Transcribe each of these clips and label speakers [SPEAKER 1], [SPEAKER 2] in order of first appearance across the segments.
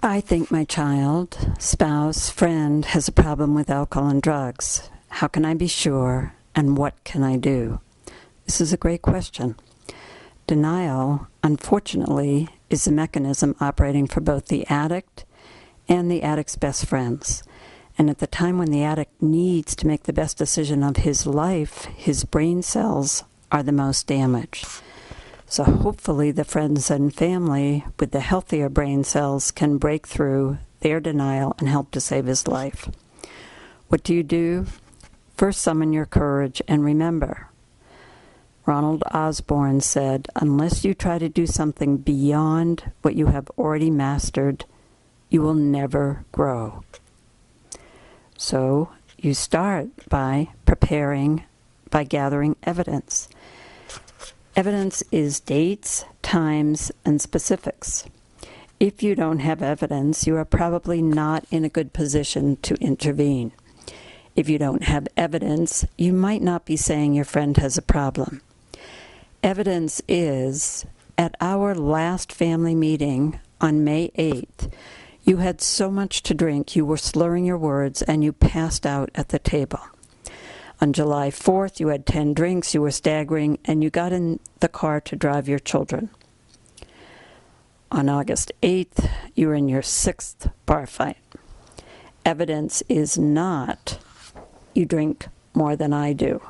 [SPEAKER 1] I think my child, spouse, friend has a problem with alcohol and drugs. How can I be sure, and what can I do? This is a great question. Denial, unfortunately, is a mechanism operating for both the addict and the addict's best friends. And at the time when the addict needs to make the best decision of his life, his brain cells are the most damaged. So hopefully the friends and family with the healthier brain cells can break through their denial and help to save his life. What do? First, summon your courage and remember, Ronald Osborne said, unless you try to do something beyond what you have already mastered, you will never grow. So you start by preparing, by gathering evidence. Evidence is dates, times, and specifics. If you don't have evidence, you are probably not in a good position to intervene. If you don't have evidence, you might not be saying your friend has a problem. Evidence is, at our last family meeting on May 8th, you had so much to drink you were slurring your words and you passed out at the table. On July 4th, you had 10 drinks, you were staggering, and you got in the car to drive your children. On August 8th, you were in your 6th bar fight. Evidence is not you drink more than I do,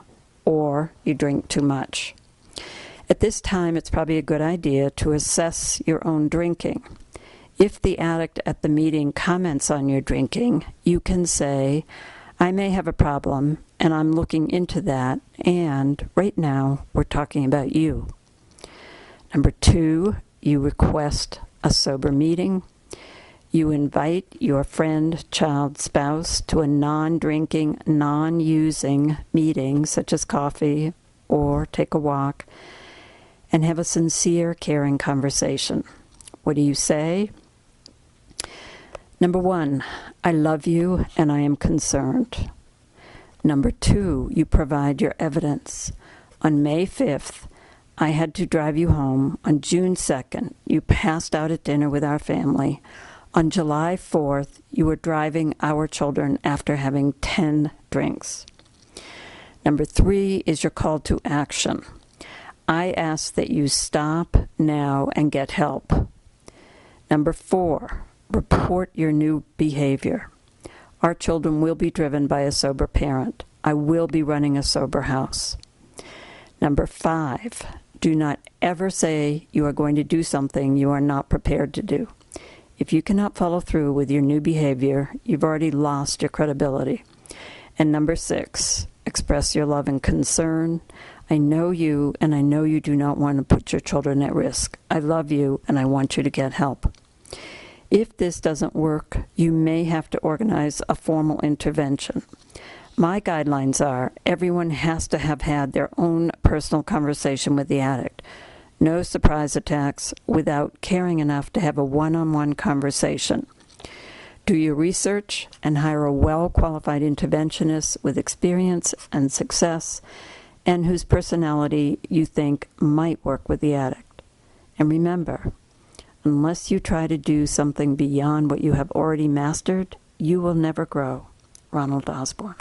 [SPEAKER 1] or you drink too much. At this time, it's probably a good idea to assess your own drinking. If the addict at the meeting comments on your drinking, you can say, I may have a problem, and I'm looking into that, and right now, we're talking about you. Number 2, you request a sober meeting. You invite your friend, child, spouse to a non-drinking, non-using meeting, such as coffee or take a walk, and have a sincere, caring conversation. What do you say? Number 1, I love you and I am concerned. Number 2, you provide your evidence. On May 5th, I had to drive you home. On June 2nd, you passed out at dinner with our family. On July 4th, you were driving our children after having 10 drinks. Number 3 is your call to action. I ask that you stop now and get help. Number 4, report your new behavior. Our children will be driven by a sober parent. I will be running a sober house. Number 5, do not ever say you are going to do something you are not prepared to do. If you cannot follow through with your new behavior, you've already lost your credibility. And number 6, express your love and concern. I know you, and I know you do not want to put your children at risk. I love you, and I want you to get help. If this doesn't work, you may have to organize a formal intervention. My guidelines are everyone has to have had their own personal conversation with the addict. No surprise attacks without caring enough to have a one-on-one conversation. Do your research and hire a well-qualified interventionist with experience and success and whose personality you think might work with the addict. And remember, unless you try to do something beyond what you have already mastered, you will never grow. Ronald Osborne.